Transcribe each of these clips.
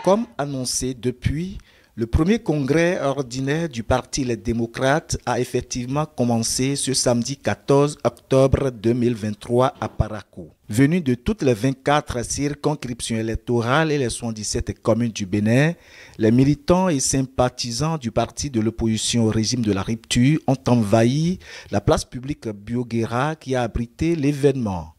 Comme annoncé depuis, le premier congrès ordinaire du Parti Les Démocrates a effectivement commencé ce samedi 14 octobre 2023 à Parakou. Venus de toutes les 24 circonscriptions électorales et les 77 communes du Bénin, les militants et sympathisants du parti de l'opposition au régime de la rupture ont envahi la place publique Bioguera qui a abrité l'événement.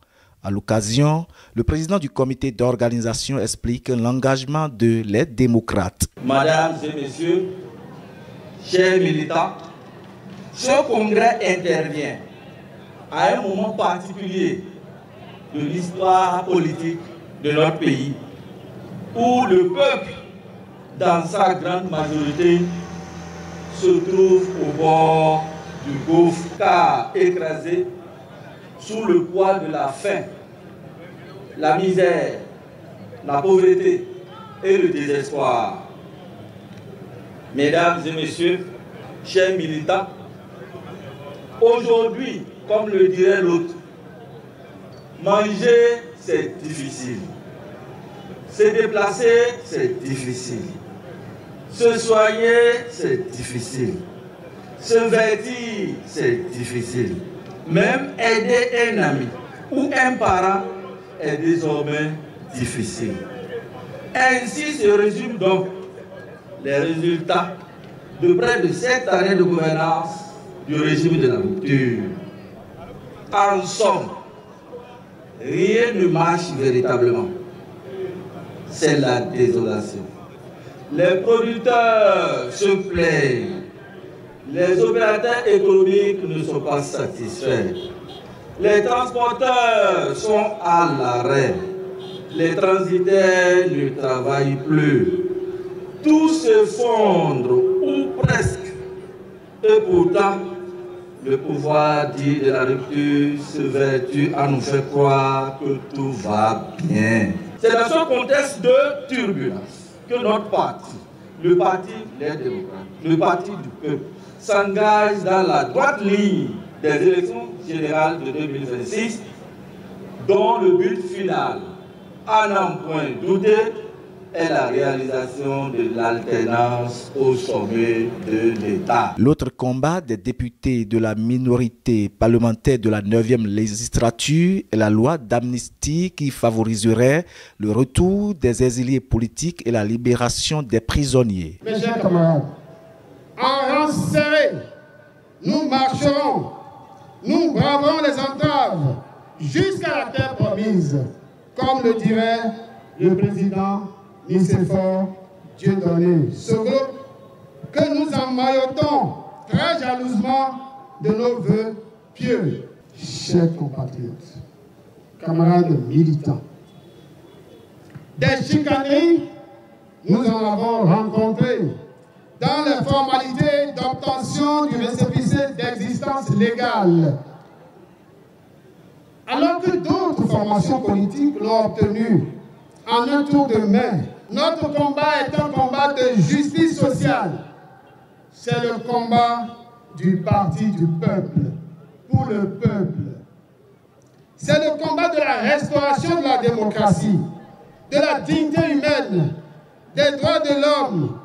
À l'occasion, le président du comité d'organisation explique l'engagement de les démocrates. Mesdames et messieurs, chers militants, ce congrès intervient à un moment particulier de l'histoire politique de notre pays, où le peuple, dans sa grande majorité, se trouve au bord du gouffre, car écrasé sous le poids de la faim, la misère, la pauvreté et le désespoir. Mesdames et messieurs, chers militants, aujourd'hui, comme le dirait l'autre, manger c'est difficile, se déplacer c'est difficile, se soigner c'est difficile, se vêtir c'est difficile. Même aider un ami ou un parent est désormais difficile. Ainsi se résument donc les résultats de près de 7 années de gouvernance du régime de la rupture. En somme, rien ne marche véritablement. C'est la désolation. Les producteurs se plaignent. Les opérateurs économiques ne sont pas satisfaits. Les transporteurs sont à l'arrêt. Les transitaires ne travaillent plus. Tout s'effondre, ou presque. Et pourtant, le pouvoir dit de la rupture se vertue à nous faire croire que tout va bien. C'est dans ce contexte de turbulence que notre parti, le Parti Les Démocrates, le Parti du peuple, s'engage dans la droite ligne des élections générales de 2026, dont le but final, à n'en point douter, est la réalisation de l'alternance au sommet de l'État. L'autre combat des députés de la minorité parlementaire de la 9e législature est la loi d'amnistie qui favoriserait le retour des exilés politiques et la libération des prisonniers. Mes chers camarades, en rang serré, nous marcherons, nous braverons les entraves jusqu'à la terre promise, comme le dirait le président Nicéphore Dieudonné. Ce groupe que nous emmaillotons très jalousement de nos vœux pieux. Chers compatriotes, camarades militants, des chicaneries, nous en avons rencontré dans les formalités d'obtention du récépissé d'existence légale. Alors que d'autres formations politiques l'ont obtenu en un tour de main, notre combat est un combat de justice sociale. C'est le combat du parti du peuple, pour le peuple. C'est le combat de la restauration de la démocratie, de la dignité humaine, des droits de l'homme,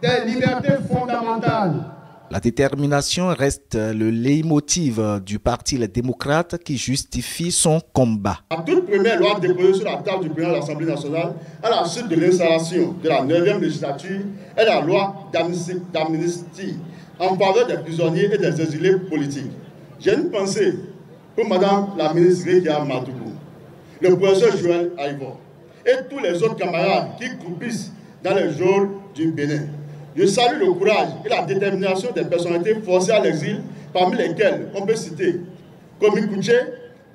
des libertés fondamentales. La détermination reste le leitmotiv du Parti Les Démocrates qui justifie son combat. La toute première loi déposée sur la table du président de l'Assemblée nationale à la suite de l'installation de la 9e législature est la loi d'amnistie en faveur des prisonniers et des exilés politiques. J'ai une pensée pour Madame la ministre Rékia Matougou, le professeur Joël Aïvor et tous les autres camarades qui croupissent dans les geôles du Bénin. Je salue le courage et la détermination des personnalités forcées à l'exil, parmi lesquelles on peut citer Komi Kouché,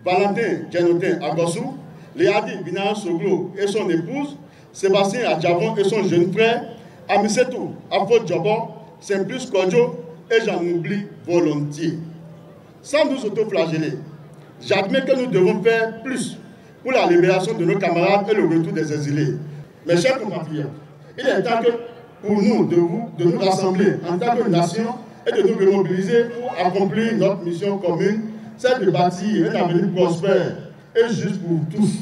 Valentin Djanotin Agossou, Léadi Binan Soglo et son épouse, Sébastien Adjavon et son jeune frère, Amisetou Afo Djobo, Simplice Kodjo et j'en oublie volontiers. Sans nous autoflageller, j'admets que nous devons faire plus pour la libération de nos camarades et le retour des exilés. Mes chers compatriotes, il est temps que pour nous, de nous rassembler en tant que nation et de nous remobiliser pour accomplir notre mission commune, celle de bâtir un avenir prospère et juste pour tous.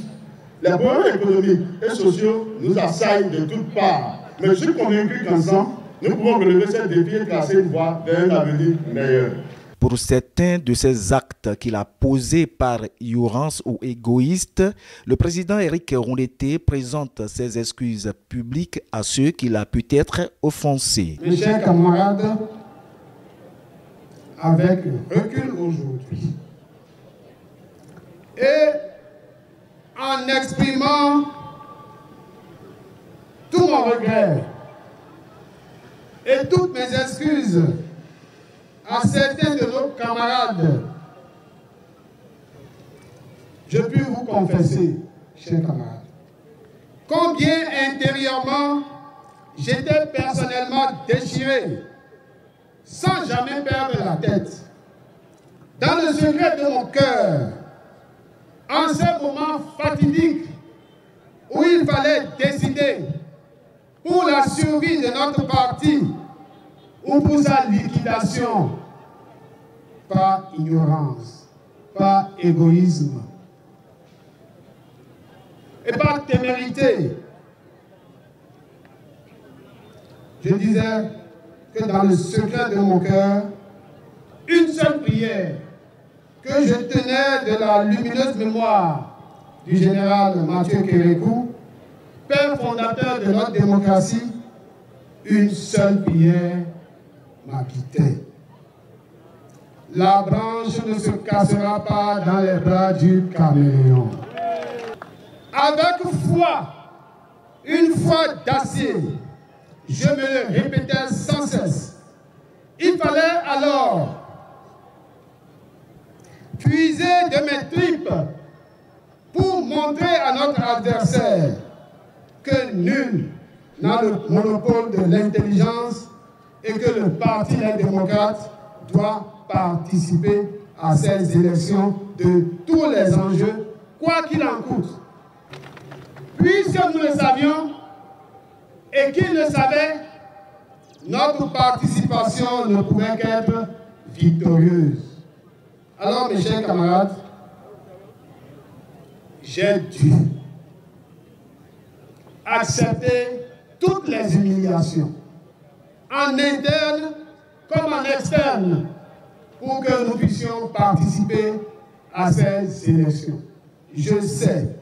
Les problèmes économiques et sociaux nous assaillent de toutes parts. Mais je suis convaincu qu'ensemble, nous pouvons relever ces défis et tracer une voie vers un avenir meilleur. Pour certains de ces actes qu'il a posés par ignorance ou égoïste, le président Éric Rondeté présente ses excuses publiques à ceux qu'il a peut-être offensés. Mes chers camarades, avec recul aujourd'hui, et en exprimant tout mon regret et toutes mes excuses à certains de nos camarades, je puis vous confesser, chers camarades, combien intérieurement j'étais personnellement déchiré, sans jamais perdre la tête, dans le secret de mon cœur, en ce moment fatidique où il fallait décider pour la survie de notre parti ou pour sa liquidation, par ignorance, par égoïsme et par témérité. Je disais que dans le secret de mon cœur, une seule prière que je tenais de la lumineuse mémoire du général Mathieu Kérékou, père fondateur de notre démocratie, une seule prière m'a quitté. La branche ne se cassera pas dans les bras du caméléon. Avec foi, une foi d'acier, je me le répétais sans cesse. Il fallait alors puiser de mes tripes pour montrer à notre adversaire que nul n'a le monopole de l'intelligence et que le Parti des démocrates doit participer à ces élections de tous les enjeux, quoi qu'il en coûte. Puisque nous le savions et qu'ils le savaient, notre participation ne pouvait qu'être victorieuse. Alors, mes chers camarades, j'ai dû accepter toutes les humiliations, en interne comme en externe, pour que nous puissions participer à ces élections. Je sais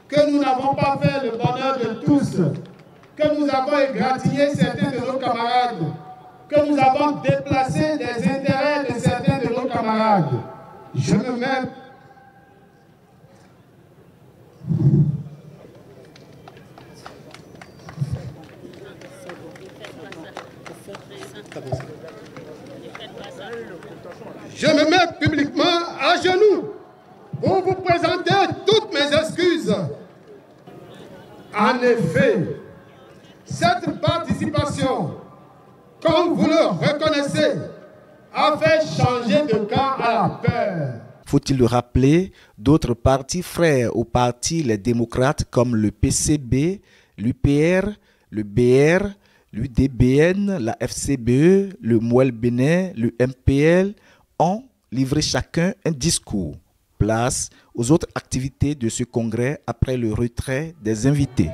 que nous n'avons pas fait le bonheur de tous, que nous avons égratigné certains de nos camarades, que nous avons déplacé les intérêts de certains de nos camarades. Je me mets publiquement à genoux pour vous présenter toutes mes excuses. En effet, cette participation, comme vous le reconnaissez, a fait changer de camp à la peur. Faut-il le rappeler, d'autres partis frères au parti Les Démocrates comme le PCB, l'UPR, le BR, l'UDBN, la FCBE, le Mouel Bénin, le MPL ont livré chacun un discours. Place aux autres activités de ce congrès après le retrait des invités.